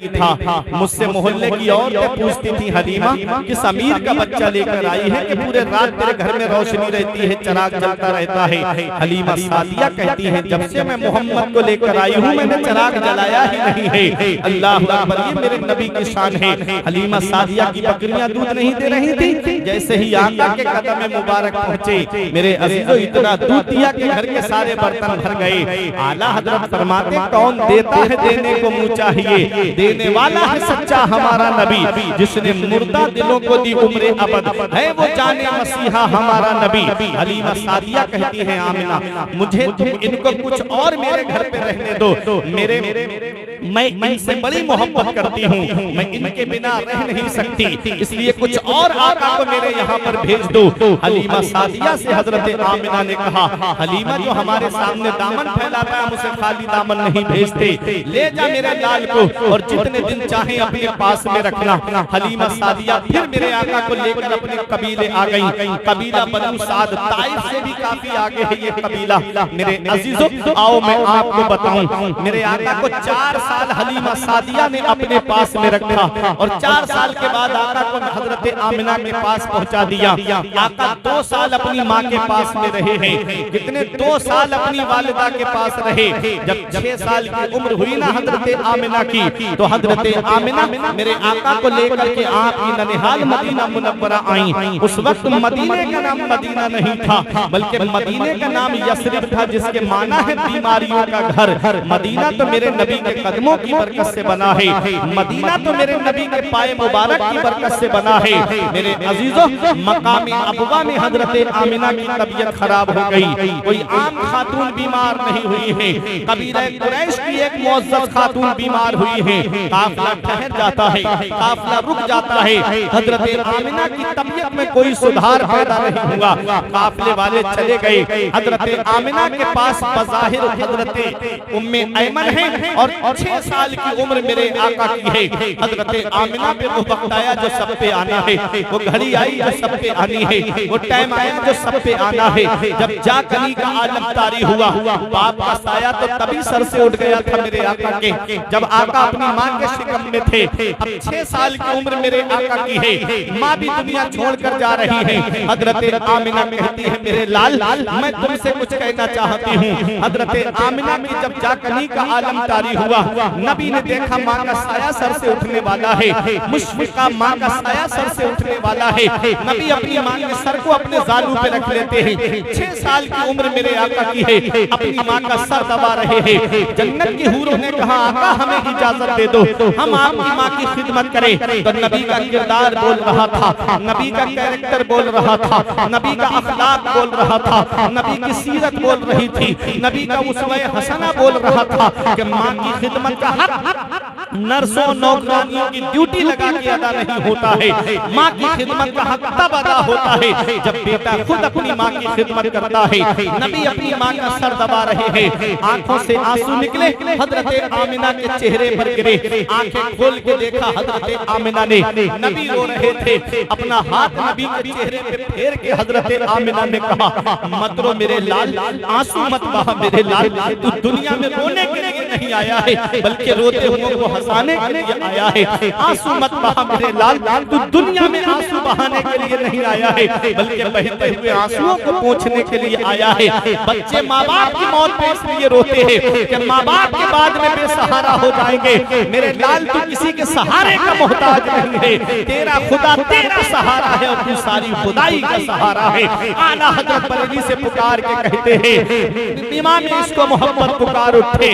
था। मुझसे मोहल्ले की औरतें पूछती थी, हलीमा किस अमीर का बच्चा लेकर आई है कि पूरे रात तेरे घर में रोशनी रहती है, चिराग जलता रहता है। हलीमा सादिया कहती है, जब से मैं मोहम्मद को लेकर आई हूँ मैंने चिराग जलाया ही नहीं है। अल्लाह अकबर, ये मेरे नबी की शान है। हलीमा सादिया की बकरियां दूध नहीं दे रही थी, जैसे ही आका के कदम मुबारक पहुंचे मेरे अजीजों इतना दूध दिया कि घर के सारे बर्तन भर गए। आला हजरत फरमाते, कौन देता है देने को मुँह चाहिए, देने वाला है सच्चा हमारा नबी, जिसने मुर्दा दिलों को दी उम्र अबद, है वो जाने मसीहा हमारा नबी। हलीमा सादिया कहती है, आमिना मुझे तुम इनको कुछ और मेरे घर पे रहने दो, मैं इनसे बड़ी मोहब्बत करती हूँ, मैं इनके बिना रह नहीं सकती, इसलिए कुछ और आका को मेरे यहाँ पर भेज दो। हलीमा सादिया से हजरत आमिना ने कहा, हलीमा जो हमारे सामने दामन फैलाता है, हम उसे खाली दामन नहीं भेजते, ले जा मेरे लाल को और जितने दिन चाहे अपने पास में रखना। हलीमा सादिया फिर मेरे आका को लेकर अपने कबीले आ गई। कबीला बनु साद, ताइफ से भी काफी आगे है ये कबीला। मेरे अजीजों आओ मैं आपको बताऊं, मेरे आका को 4 साल हलीमा सादिया ने अपने पास में रखा और 4 साल के बाद आका को हजरत आमिना के पास पहुंचा दिया। आका 2 साल अपनी माँ के पास में रहे हैं। कितने 2 साल अपनी वालिदा के पास रहे। जब 6 साल की उम्र हुई ना हजरत आमिना की, तो हजरत आमिना मेरे आका को लेकर के आपकी ननिहाल मदीना मुनव्वरा आई। उस वक्त मदीने का नाम मदीना नहीं था, बल्कि मदीने का नाम यस्रिब था, जिसके माना है बीमारियों का घर। मदीना तो मेरे नबी के कदमों की बरकत से बना है, मदीना तो मेरे नबी के पाए मुबारक की बरकत से बना है। मेरे अजीजों, मकाम अबवा में हजरत आमिना की तबीयत खराब हो गई। कोई आम खातून बीमार नहीं हुई है, कबीला कुरैश की एक मुअज़्ज़ज़ खातून बीमार हुई है। काफिला ठहर जाता है, काफिला रुक जाता है, हजरत आमिना की तबीयत में कोई सुधार पैदा नहीं हुआ। काफिले वाले चले गए। हजरत आमिना के पास बज़ाहिर हजरत उम्मे ऐमन है और 6 साल की उम्र मेरे आका की है। हजरत आमिना पे वो वक्त आया जो सब पे आना है, वो घड़ी आई जो सब पे आनी है, वो टाइम आया जो सब पे आना है। जब जाकनी का आलम तारी हुआ, बाप का साया तो तभी सर से उठ गया था मेरे आका के, जब आका अपनी माँ के शिकम में थे। अब 6 साल की उम्र मेरे आका की है, माँ भी दुनिया छोड़कर जा रही है। हजरत आमिना कहती है, मेरे लाल मैं तुमसे कुछ कहना चाहती हूँ। हजरत आमिना की जब जाकनी का आलम तारी हुआ, नबी ने देखा माँ का साया सर से उठने वाला है, मुशफिका माँ का साया सर से उठने वाला है। नबी अपनी माँ के सर को अपने जालू पे रख लेते हैं। 6 साल की उम्र मेरे आका की है, अपनी माँ का सर दबा रहे हैं। जन्नत की हूरों ने कहा, आका हमें इजाजत दे दो, हम आपकी माँ की खिदमत करें। तो नबी का किरदार बोल रहा था, नबी का कैरेक्टर बोल रहा था, नबी का अखलाक बोल रहा था, नबी की सीरत बोल रही थी, नबी का उसवे हसना बोल रहा था कि माँ की खिदमत का हक नर्सों नौकरानियों की ड्यूटी लगा के अदा नहीं होता है। माँ की खिदमत का हक तब अदा होता है जब बेटा खुद अपनी माँ की खिदमत करता है। नबी अपनी माँ का सर दबा रहे हैं, आंखों से आंसू निकले, हजरत आमिना के चेहरे पर गिरे। आंखें खोल के देखा हजरत आमिना ने, नबी रो रहे थे। अपना हाथ नबी के चेहरे पे फेर के हजरत आमिना ने कहा, मत रो मेरे लाल, आंसू मत बहा मेरे लाल, तू दुनिया में रोने के लिए नहीं आया है, बल्कि रोते हुए को हंसाने के लिए आया है। आंसू मत बहा मेरे लाल, तू दुनिया में आंसू बहाने के लिए नहीं आया है, बल्कि बहते हुए आंसुओं को पोंछने के लिए आया है। बच्चे माँ बाप की मौत पे इसलिए रोते हैं कि माँ बाप के बाद में बेसहारा हो जाएंगे। मेरे लाल, तू किसी के सहारे का मोहताज नहीं है, तेरा खुदा तेरा सहारा है और तू सारी खुदाई का सहारा है। आला हजरत बरेली से पुकार के कहते हैं, इमाम इसको मोहब्बत पुकार उठे,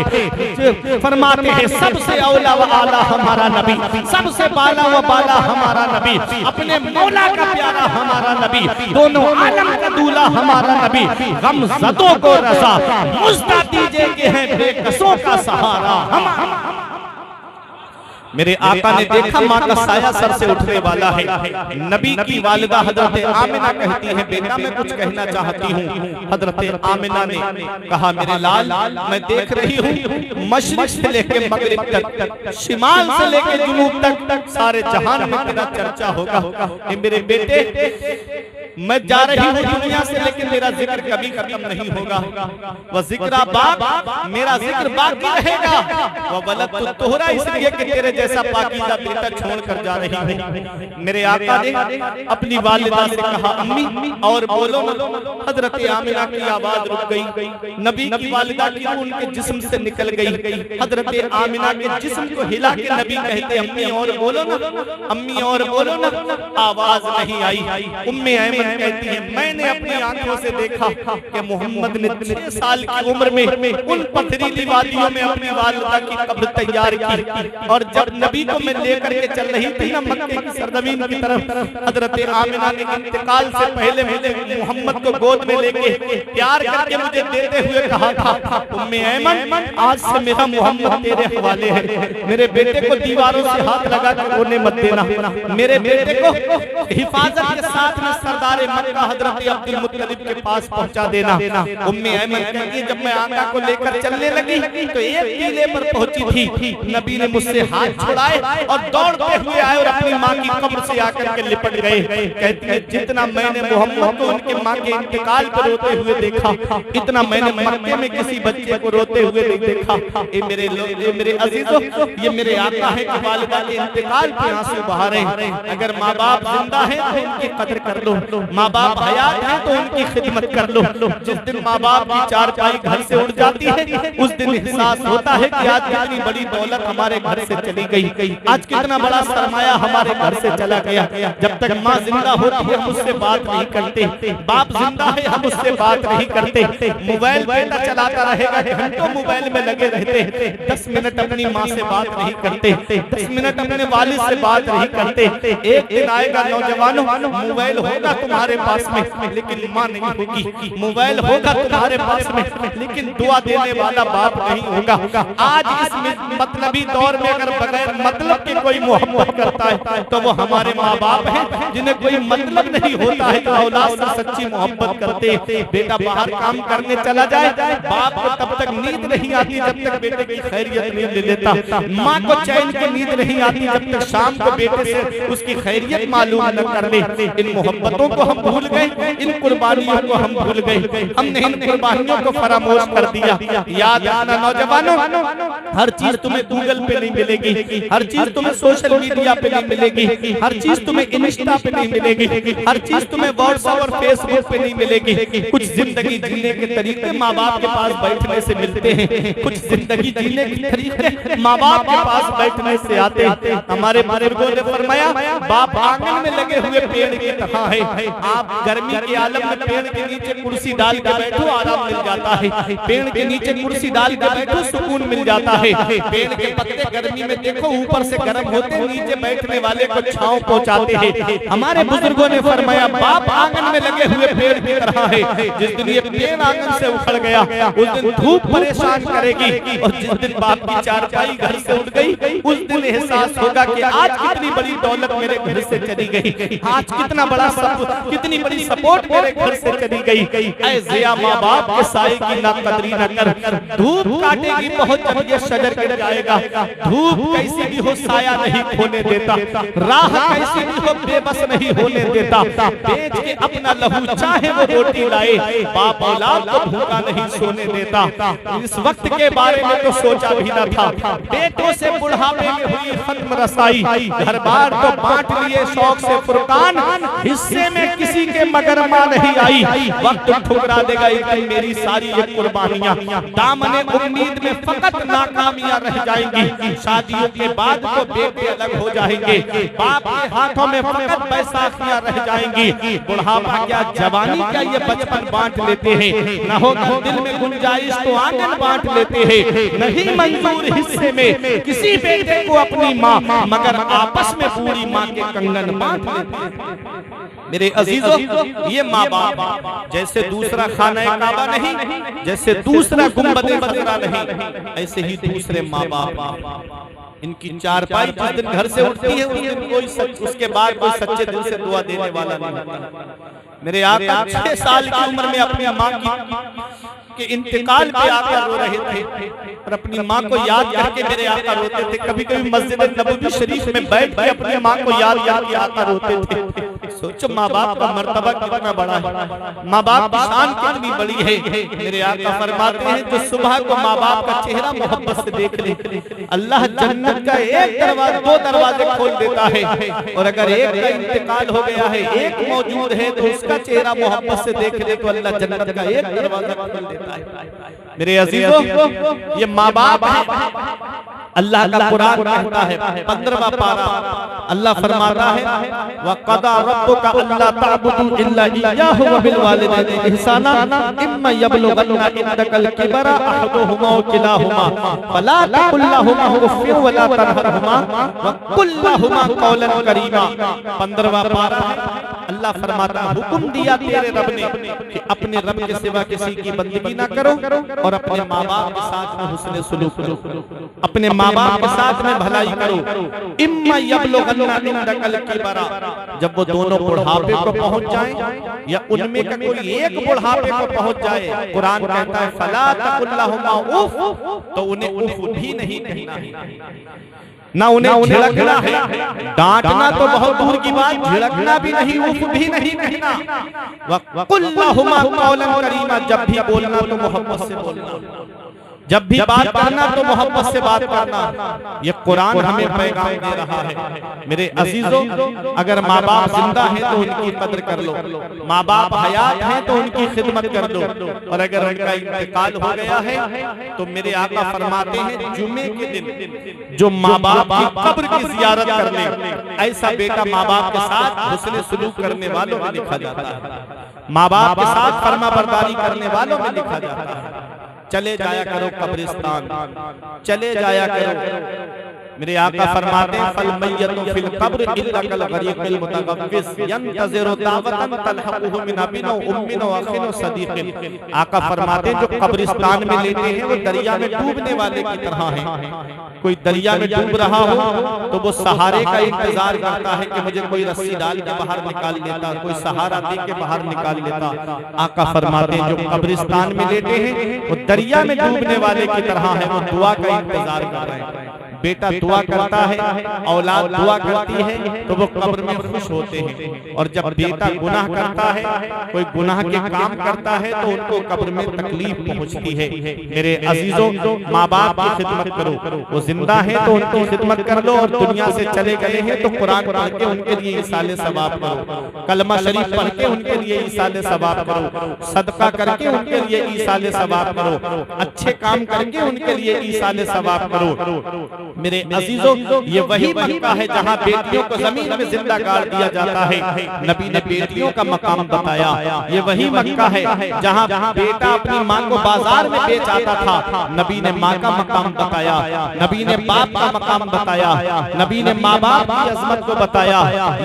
फरमाते हैं सबसे औला व आला हमारा नबी, सबसे बाला व बाला हमारा नबी, अपने मौला का प्यारा हमारा नबी, दोनों आलम का दूल्हा हमारा नबी, गमज़दों को रज़ा मुज़्दा दीजिए कि हैं बेकसों का सहारा हमारा। मेरे आका ने देखा माँ का साया सर से उठने वाला है। नबी की वालिदा हजरत आमिना कहती है, बेटा मैं कुछ कहना चाहती हूँ। हजरत आमिना ने कहा, मेरे लाल मैं देख रही हूँ मशरिक से लेके मगरिब तक, शिमाल से लेके जुनूब तक सारे जहान में तेरा चर्चा होगा। मेरे बेटे मैं जा रही हूँ दुनिया से, लेकिन मेरा जिक्र कभी खत्म नहीं होगा। वह जिक्र बाप, मेरा जिक्र बाकी रहेगा। वह वलद तो तोहरा, इसलिए कि तेरे जैसा पाकीज़ा बेटा छोड़कर जा रही हूँ। मेरे आका ने अपनी वालिदा से कहा, अम्मी और बोलो ना। हजरत आमिना की आवाज रुक गई। नबी की वालिदा की रूह उनके जिस्म से निकल गई। हजरत आमिना के जिस्म को हिला के नबी कहते, अम्मी और बोलो ना, अम्मी और बोलो ना। आवाज नहीं आई। उम्मे ऐमन कहती है, मैंने अपनी आंखों से देखा कि मोहम्मद ने 6 साल की उम्र में उन पथरीली वादियों में अपनी वालिदा की कब्र तैयार की, और जब नबी को मैं लेकर के चल रही थी ना मक्के की सरजमीन की तरफ, हजरत आमिना ने इंतकाल से पहले मोहम्मद को गोद में लेके प्यार करके मुझे देते हुए कहा था, उम्मे ऐमन आज से मेरा मोहम्मद तेरे हवाले है। मेरे बेटे को दीवारों से हाथ लगा कर रोने मत देना। मेरे बेटे को हिफाजत के साथ में सरदार मक्का हजरत अब्दुल मुत्तलिब के पास पहुंचा देना। उम्मे ऐमन कहती, जब मैं आका को लेकर चलने लगी तो एक टीले पर पहुंची थी। नबी ने मुझसे हाथ छुड़ाए और दौड़ते हुए आए और अपनी माँ की कब्र से आकर के लिपट गए। कहती है, जितना मैंने मोहम्मद को उनके माँ के इंतकाल पर रोते हुए देखा, इतना मैंने मक्के में किसी बच्चे को रोते हुए नहीं देखा। ये मेरे अजीजों, ये मेरे आका है कि वालिदा के इंतकाल पे आंसू बहा रहे हैं। अगर माँ बाप जिंदा है तो उनकी कदर कर लो, माँ बाप हयात है तो उनकी खिदमत कर लो। जिस दिन माँ बाप की चारपाई घर से उड़ जाती है, उस दिन एहसास होता है कि आज कितनी बड़ी दौलत हमारे घर से चली गई, आज कितना बड़ा सरमाया हमारे घर से चला गया। जब तक माँ जिंदा होती है हम उससे बात नहीं करते, बाप जिंदा है हम उससे बात नहीं करते। मोबाइल बेटा चलाता रहेगा, घंटों मोबाइल में लगे रहते, 10 मिनट अपनी माँ से बात नहीं करते, 10 मिनट अपने वालिद से बात नहीं करते। एक दिन आएगा नौजवानों, मोबाइल होगा तुम्हारे पास में लेकिन माँ नहीं होगी, मोबाइल होगा तुम्हारे पास में लेकिन दुआ देने वाला बाप नहीं होगा। आज इस मतलबी दौर में अगर बगैर मतलब के कोई मोहब्बत करता है तो वो हमारे माँ बाप हैं, जिन्हें कोई मतलब नहीं होता है तो औलाद से सच्ची मोहब्बत करते। बेटा बाहर काम करने चला जाए, बाप को तब तक नींद नहीं आती जब तक बेटे की खैरियत नहीं ले लेता, माँ को चैन की नींद नहीं आती जब तक शाम को बेटे से उसकी खैरियत मालूम न कर ले। इन मोहब्बतों को हम भूल गए, इन कुर्बानियों को हम भूल गए, हमने इन कुर्बानियों को फरामोश कर दिया। याद रखना नौजवानों, हर चीज तुम्हें गूगल पे नहीं मिलेगी, हर चीज तुम्हें सोशल मीडिया पे नहीं मिलेगी, हर चीज तुम्हें इंस्टा पे नहीं मिलेगी, हर चीज तुम्हें व्हाट्सएप और फेसबुक पे नहीं मिलेगी। कुछ जिंदगी जीने के तरीके माँ बाप के पास बैठने से मिलते हैं, कुछ जिंदगी जीने के तरीके माँ बाप के पास बैठने से आते। हमारे बुजुर्गों ने फरमाया, बाप आंगन में लगे हुए पेड़ की तरह है। आप गर्मी के आलम में पेड़ के नीचे कुर्सी डाल के बैठो, आराम मिल जाता है। पेड़ के नीचे कुर्सी डाल के बैठो, सुकून मिल जाता है। पेड़ के पत्ते गर्मी में देखो ऊपर से गर्म होते, नीचे बैठने वाले को छांव पहुंचाते हैं। हमारे बुजुर्गों ने फरमाया, बाप आंगन में लगे हुए पेड़ की तरह है। जिस दिन ये पेड़ आंगन से उखड़ गया उस दिन धूप परेशान करेगी, और जिस दिन बाप की चारपाई घर से उठ गई उस दिन एहसास होगा कि आज कितनी बड़ी दौलत मेरे घर से चली गई, आज कितना बड़ा कितनी बड़ी सपोर्ट मेरे घर से चली गई। ऐ जिया माँ बाप के साए की ना कदरी न कर, धूप काटेगी बहुत जब ये शजर गिर जाएगा। धूप कैसी भी हो साया नहीं खोने देता, राह कैसी भी हो बेबस नहीं होने देता। बेच के अपना लहू चाहे वो रोटी लाए, बाप औलाद को भूखा नहीं सोने देता। इस वक्त के बारे में तो सोचा भी न था, बेटों से बुढ़ापे में हुई खत्म रसाई, घर बार तो बांट लिए शौक से फुरकान, हिस्से में किसी के मगर मां नहीं आई। वक्त ठुकरा देगा एक दिन मेरी सारी ये कुर्बानियां, दामने उम्मीद में फकत नाकामियां रह जाएंगी। शादियों के बाद तो बेटे अलग हो जाएंगे, बाप के हाथों में फकत बैसाखियां रह जाएंगी। बुढ़ापा क्या जवानी क्या ये बचपन बांट लेते हैं, न होगा दिल में गुंजाइश तो आंगन बांट लेते हैं। नहीं मंजूर हिस्से में किसी बेटे को अपनी माँ, मगर आपस में पूरी माँ के कंगन बांट लेते हैं। मेरे अजीजों, ये माँ बाप जैसे दूसरा खाना काबा नहीं, जैसे दूसरा गुंबद खजरा नहीं, ऐसे ही दूसरे माँ बाप। इनकी चारपाई जिस दिन घर से उठती है उस दिन कोई उसके बाद कोई सच्चे दिल से दुआ देने वाला नहीं। मेरे आका 6 साल की उम्र में अपनी माँ के इंतकाल पे आकर रो रहे थे और अपनी माँ को याद करके मेरे आका रोते थे। कभी कभी मस्जिद नबवी शरीफ में बैठ के अपनी माँ को याद करके आका रोते थे। सोचो माँ बाप का मर्तबा कितना बड़ा है, माँ बाप की शान कितनी बड़ी है। मेरे आका फरमाते हैं जो सुबह को माँ बाप का चेहरा मोहब्बत से देख ले, अल्लाह जन्नत का एक दरवाजा, दो दरवाजे खोल देता है। और अगर एक का इंतकाल हो गया है, एक मौजूद है तो उसका चेहरा मोहब्बत से देख ले तो अल्लाह जन्नत का एक दरवाजा खोल देता है। मेरे अजीजों, ये माँ बाप है। अल्लाह का कुरान कहता है 15वां पारा, अल्लाह फरमाता है वक़दा रब्बुका अल्ला तअबुदू इल्ला इय्याहु व बिल वालिदैनि इहसाना इम्मा यबलुगन्ना इंदकल किबरा अहदुहुमा व किलाहुमा फला तकुल लहुमा उफ़्फ़िन व ला तनहरहुमा व कुल लहुमा क़ौलन करीमा। 15वां पारा है। अल्लाह फरमाता है हुक्म दिया तेरे रब ने कि अपने रब के सिवा किसी की बंदगी ना करो और अपने माँ बाप के साथ में हुस्न सुलूक करो, अपने माँ बाप के साथ में भलाई करो। इम्मा यबलुगन्ना इंदकल किबरा, जब वो दोनों बुढ़ापे को पहुंच जाएं या उनमें का कोई एक बुढ़ापे को पहुंच जाए, कुरान कहता है फला तकुल लहुमा उफ, तो उन्हें उफ भी नहीं कहना है, ना उन्हें झिड़कना है। डांटना तो बहुत दूर की बात, झिड़कना भी नहीं, उफ भी नहीं कहना। वक़ुल लहुमा क़ौलन करीमा, जब भी बोलना तो मोहब्बत से बोलना, जब भी बात करना तो मोहब्बत से बात करना। ये कुरान हमें पैगाम दे रहा है। मेरे अजीजों, अगर माँ बाप जिंदा हैं तो उनकी कदर कर लो, माँ बाप हयात हैं तो उनकी खिदमत कर दो, और अगर उनका इंतकाल हो गया है तो मेरे आका फरमाते हैं जुमे के दिन जो माँ बाप की कब्र की जियारत कर ले, ऐसा बेटा माँ बाप के साथ हुस्न सुलूक करने वालों में लिखा जाता है, माँ बाप के साथ फरमाबरदारी करने वालों में लिखा जाता है। चले जाया करो कब्रिस्तान, चले जाया करो। मेरे आका फरमाते हैं फल मय्यतु फिल कब्र इल्ला कल गरीक़िल मुतगव्विस यंतज़िरु दावतन तलहक़ुहु मिन अबिन व उम्मिन व अख़िन व सदीक़िन। आका फरमाते हैं जो कब्रिस्तान में लेते हैं वो दरिया में डूबने वाले की तरह हैं। कोई दरिया में डूब रहा हो तो वो सहारे का इंतजार करता है कि मुझे कोई रस्सी डाल के बाहर निकाल लेता, कोई सहारा दे के बाहर निकाल लेता। आका फरमाते हैं जो कब्रिस्तान में लेते हैं वो दरिया में डूबने वाले की तरह है, वो दुआ का इंतजार कर रहे हैं। बेटा दुआ करता है, औलाद दुआ करती है तो वो कब्र में खुश होते हैं, और जब बेटा गुनाह करता है, कोई गुनाह के काम करता है तो उनको कब्र में तकलीफ पहुंचती है। मेरे अजीजों, माँ बाप की खिदमत करो, वो जिंदा है तो उनकी खिदमत कर लो, और दुनिया से चले गए हैं तो कुरान पढ़ के उनके लिए ईसाले सवाब करो, कलमा शरीफ पढ़ के उनके लिए ईसाले सवाब करो, सदका करके उनके लिए ईसाले सवाब करो, अच्छे काम करके उनके लिए ईसाले सवाब करो। मेरे अजीजों, ये वही मक्का है जहाँ बेटियों को जमीन में जिंदा गाड़ दिया जाता है। नबी ने बेटियों का मकाम बताया। ये वही मक्का है जहाँ बेटा अपनी माँ को बाजार में बेच आता था, नबी ने माँ का मकाम बताया, नबी ने बाप का मकाम बताया, नबी ने माँ बाप की अजमत को बताया।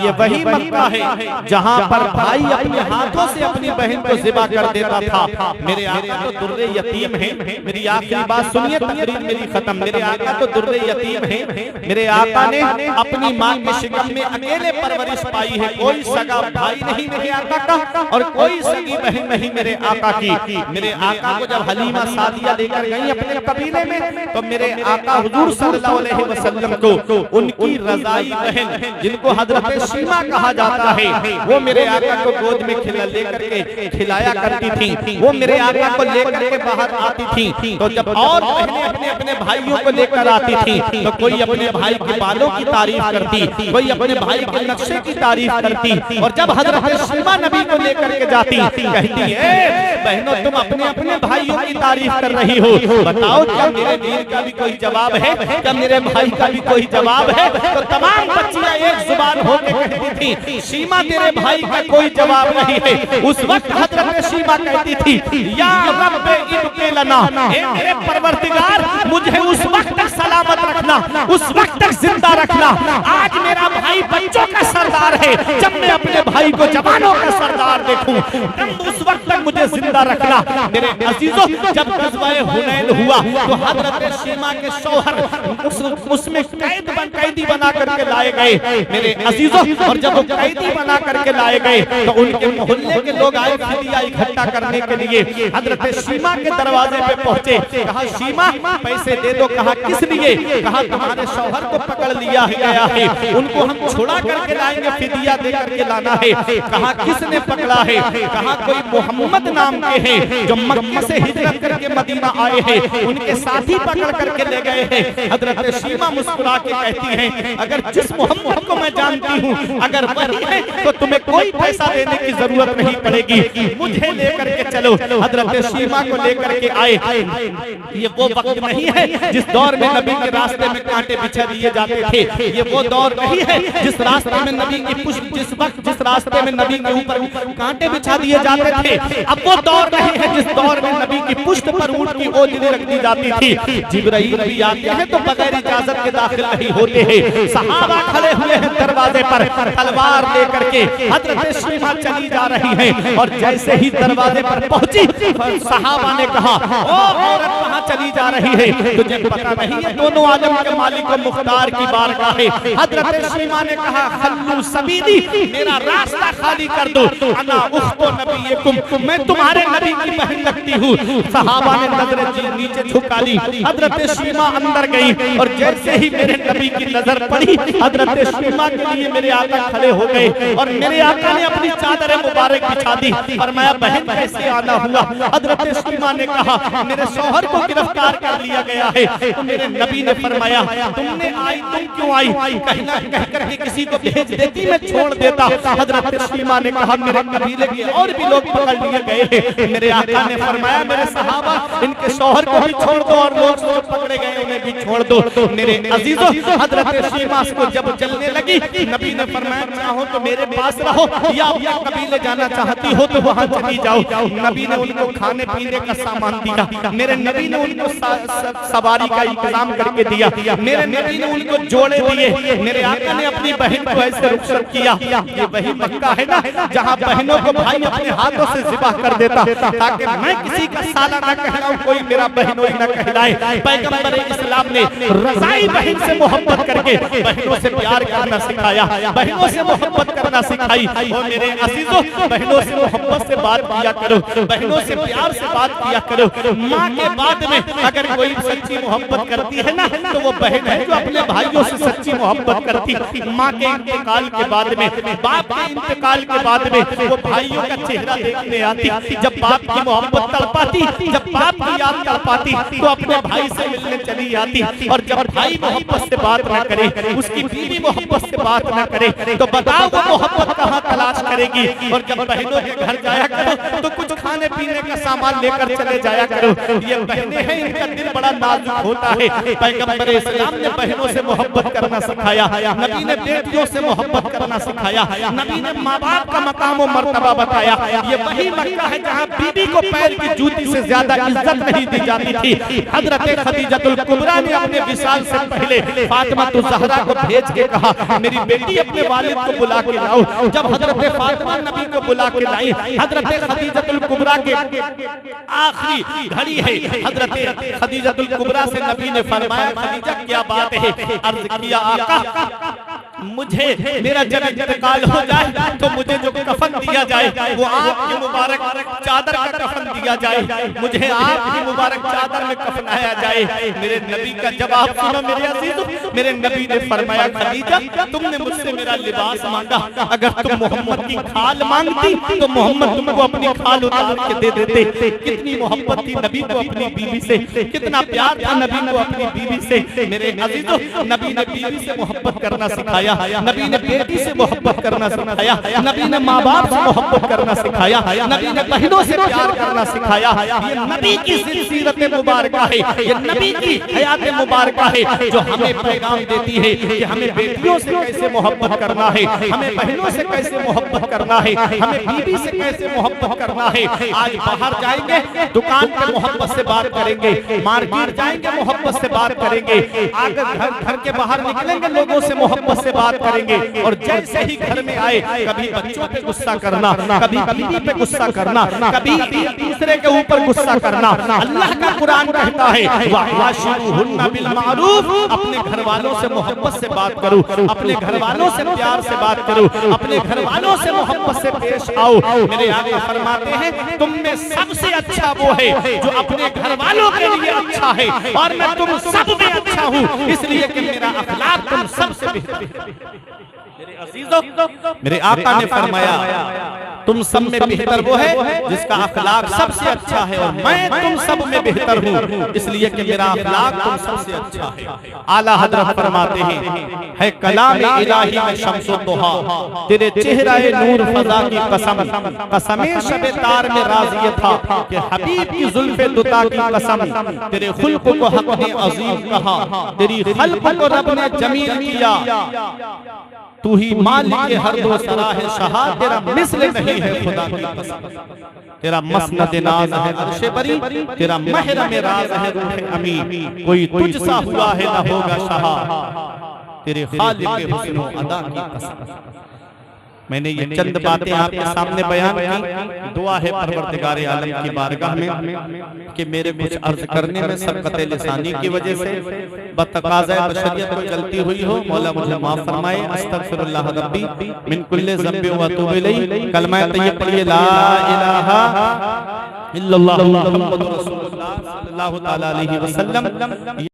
ये वही मक्का है जहाँ पर भाई अपने हाथों से अपनी बहन को ज़िबा कर देता था। मेरे आका तो दुर्रे यतीम है। मेरी आखिरी बात सुनिए, तकरीर मेरी खत्म। मेरे आका तो दुर्रे यतीम है। मेरे आका ने अपनी माँ के शिकम में अकेले परवरिश पाई है, कोई सगा भाई नहीं मेरे आका का और कोई सगी बहन नहीं मेरे आका की। मेरे आका को जब हलीमा सादिया लेकर गई अपने कबीले में तो मेरे आका हुजूर सल्लल्लाहु अलैहि वसल्लम को उनकी रज़ाई बहन, जिनको हजरत शीमा कहा जाता है, वो मेरे आका को गोद में लेकर के खिलाया करती थी। वो मेरे आका को लेकर के बाहर आती थी तो जब और बहनें अपने अपने भाइयों को लेकर आती थी तो कोई अपने भाई के बालों की तारीफ करती, कोई अपने भाई के नक्शे की तारीफ करती, और जब हजरत शीमा नबी को लेकर के जाती कहती है बहनों तुम अपने अपने भाइयों की तारीफ कर रही हो, बताओ क्या मेरे दीन का भी कोई जवाब है, क्या मेरे भाई का भी कोई जवाब है? तो तमाम बच्चियां एक जुबान होकर कहती थी शीमा तेरे भाई का कोई जवाब नहीं है। उस वक्त हजरत शीमा कहती थी या रब्बे इब्के लना, ए मेरे परवरदिगार मुझे उस वक्त तक सलामत रखना, उस वक्त तक जिंदा रखना। आज मेरा भाई बच्चों का सरदार है, जब मैं अपने भाई को जवानों का सरदार देखूं तब उस वक्त तक मुझे जिंदा रखना। मेरे अजीजों, जब ग़ज़वा-ए हुनैन हुआ तो हजरत शीमा के शौहर उसमें कैदी बना करके लाए गए मेरे अजीजों, और जब वो कैदी बना करके लाए गए तो उनके मोहल्ले के लोग आए फिदिया इकट्ठा करने के लिए। हजरत शीमा के दरवाजे पे पहुंचे, कहा शीमा पैसे दे दो, कहा किस लिए? लिए, कहा तुम्हारे शौहर को पकड़ लिया गया है, उनको हम छुड़ा करके लाएंगे, फिदिया दे करके लाना है। कहा किसने पकड़ा है? कहा कोई मोहम्मद नाम के हैं जो मक्के से हिजरत करके मदीना आए हैं, उनके साथी पकड़ करके ले गए हैं। हजरत शीमा मुस्कुरा के कहती हैं अगर जिस मोहम्मद को मैं जानती हूँ अगर वही है तो तुम्हें कोई पैसा देने की जरूरत नहीं पड़ेगी, मुझे लेकर के चलो। हजरत शीमा को लेकर के आए। ये वो वक्त नहीं है जिस दौर में नबी के रास्ते में कांटे बिछा दिए जाते थे, ये वो दौर नहीं है जिस रास्ते में नबी की पुष्प, जिस वक्त जिस रास्ते में नबी के ऊपर कांटे बिछा दिए जाते थे, अब वो दौर नहीं है जिस दौर में नबी की पुष्प पर ऊंट की ओजरी रख दी जाती थी। जिब्राइल भी आते हैं तो बगैर इजाजत के दाखिल नहीं होते हैं। सहाबा खड़े हुए हैं दरवाजे पर तलवार लेकर के, हजरत शीमा चली जा रही हैं और जैसे ही दरवाजे पर पहुंची सहाबा ने कहा ओ औरत कहां चली जा रही है? तुझे पता नहीं है दोनों आलम के मालिक और मुख्तार की बारगाह है। हजरत शीमा ने कहा खल्लू सबीली, मेरा रास्ता खाली कर दो, अना उख्तो नबीयकुम, मैं तुम्हारे नबी की बहन लगती हूँ। सहाबा ने नजरें नीचे झुका ली। हजरत शीमा अंदर गई और जैसे ही मेरे नबी की नजर पड़ी, हजरत शीमा के लिए मेरे आका खड़े हो गए और मेरे आका ने अपनी चादर मुबारक बिछा दी। फरमाया बहन कैसे आना हुआ? हजरत शीमा ने कहा मेरे शौहर को गिरफ्तार कर लिया गया है। तो मेरे नबी ने फरमाया तुमने आई, तुम क्यों आई? कहना कह करके किसी को भेज देती, मैं छोड़ देता। हजरत शीमा ने कहा मेरे कबीले के और भी लोग पकड़ लिए गए हैं। मेरे आका ने फरमाया मेरे सहाबा इनके शौहर को भी छोड़ दो और लोग जो पकड़े गए उन्हें भी छोड़ दो। मेरे अजीजों, हजरत शीमा को जब चलने लगी नबी ने फरमाया चाहो तो मेरे पास रहो या अपने कबीले जाना चाहती हो तो वहां चली जाओ। नबी ने उनको खाने पीने का सामान दिया, मेरे नबी ने उनको सवारी का इंतजाम करके दिया, मेरे नबी ने उनको जोड़े दिए। मेरे आका ने अपनी बहन को ऐसे रुखसत किया। ये वही मक्का है ना जहाँ बहनों को भाई अपने हाथों से ज़िबा कर देता ताकि मैं किसी का साला न कहलाऊं, कोई मेरा बहनोई न कहलाए। पैगंबर इस्लाम ने रज़ाई बहन से मोहब्बत करके बहनों से प्यार करना सिखाया, बहनों से मोहब्बत करना सिखाई। और मेरे अजीजों, बहनों से मोहब्बत से बात किया करो, बहनों से प्यार से बात किया करो। माँ के बाद में अगर कोई सच्ची मोहब्बत करती है ना तो वो बहन है जो अपने भाइयों से सच्ची मोहब्बत करती। माँ के इंतकाल के बाद में, बाप के इंतकाल के बाद में वो भाइयों का चेहरा देखने आती। जब बाप की मोहब्बत तड़पाती, जब बाप की याद तड़पाती तो अपने भाई से मिलने चली आती। और जब भाई मोहब्बत से बात न करे, उसकी बीवी मोहब्बत से बात न करे तो बताओ वो मोहब्बत कहाँ तलाश करेगी? और जब बहनों के घर जाया करो तो कुछ खाने पीने का सामान लेकर चले जाया करो। ये बहनें हैं, इनका दिल बड़ा नाजुक होता है। पैगंबर इस्लाम ने बहनों से मोहब्बत करना सिखाया, नबी ने बेटियों से मोहब्बत करना सिखाया, नबी ने माँ बाप का मकाम और मर्तबा बताया। ये वही मक्का है जहाँ बीबी को पैर की जूती से ज्यादा इज्जत नहीं दी जाती थी। हजरत खदीजतुल कुबरा ने अपने विसाल से पहले फातिमा ज़हरा को भेज के कहा मेरी बेटी अपने वालिद को बुला के लाओ। जब हजरत फातिमा नबी को बुला के लाई, हजरत खदीजतुल कुबरा के आखिरी घड़ी है, हजरत खदीजतुल कुबरा से नबी ने फरमाया खदीजा क्या बात है? अर्ज किया आका मुझे मेरा जब इंतकाल हो जाए तो मुझे जो कफन दिया जाए वो आपकी मुबारक चादर का कफन दिया जाए, मुझे आपकी मुबारक चादर में कफनाया जाए। मेरे नबी का जवाब सुनो मेरे अजीजों, मेरे नबी ने फरमाया खदीजा तुमने मुझसे मेरा लिबास मांगा, अगर तुम मोहम्मद की खाल मांगती तो मोहम्मद तुमको अपनी खाल उतार के दे देते। कितनी मोहब्बत थी नबी को अपनी बीवी से, कितना प्यार था नबी को अपनी बीवी से। मेरे अजीजों, नबी ने बीवी से मोहब्बत करना सिखाया, नबी ने बेटी से मोहब्बत करना सिखाया, नबी ने माँ बाप से मोहब्बत करना सिखाया, नबी ने बहनों से प्यार करना सिखाया। ये नबी की सीरत मुबारक है, ये नबी की हयात मुबारक है जो हमें पैगाम देती है कि हमें बेटियों से कैसे मोहब्बत करना है, हमें बहनों से कैसे मोहब्बत करना है, हमें बीवी से कैसे मोहब्बत करना है। आज बाहर जाएंगे दुकान पे मोहब्बत से बात करेंगे, मार्केट जाएंगे मोहब्बत से बात करेंगे, अगर घर के बाहर निकलेंगे लोगों से मोहब्बत से बात करेंगे और जैसे ही घर में आए कभी बच्चों पे गुस्सा करना, कभी बीवी पे गुस्सा करना, कभी दूसरे के ऊपर गुस्सा करना। अल्लाह का कुरान कहता है वाशिरुहुन्ना बिल मारूफ, अपने घर वालों से मोहब्बत से बात करो, अपने घर वालों से प्यार से बात करो, अपने घर वालों से मोहब्बत से पेश आओ। मेरे आगे फरमाते हैं तुम में सबसे अच्छा वो है जो अपने घर वालों के लिए अच्छा है, और मैं तुम सब में अच्छा हूँ इसलिए कि मेरा अखलाक तुम सबसे बेहतर है। मेरे अजीजों, मेरे आका ने फरमाया तुम सब में बेहतर वो है जिसका अखलाक सबसे अच्छा है, और मैं तुम सब में बेहतर हूँ इसलिए कि मेरा अखलाक तुम सबसे अच्छा है। आला हजरत फरमाते हैं है कलाम इलाही में शम्सो दुहा, तेरे चेहराए नूर फजा की कसम, कसमे शबे तार में राज ये था कि हबीब की जुल्फे दुता की कसम, तेरे खुल्क को हक ने अजीम कहा, तेरी खल्क को रब ने जमील किया, तू ही मालिक के हर दो सराह शहा, तेरा मिस्ल नहीं है खुदा की कसम, तेरा मसनद नाज है अर्शे बरी, तेरा महरम राज है रूह अमी, कोई तुझसा हुआ है न होगा शहा, तेरे खालिक के हुस्न अदा की कसम। मैंने ये चंद बातें आपके सामने बयान की। दुआ है परवरदिगार आलम की बारगाह में कि मेरे कुछ अर्ज करने में सबकते लिसानी की वजह से बतकाज़ा बशरियत कोई गलती हुई हो, मौला मुझे माफ फरमाए। अस्तगफिरुल्लाह रब्बी मिन कुल्ली ज़ंबि व अतूबु इलैहि। कलमा तय्यब पढ़िए ला इलाहा इल्लल्लाह मुहम्मदुर रसूलुल्लाह सल्लल्लाहु तआला अलैहि वसल्लम।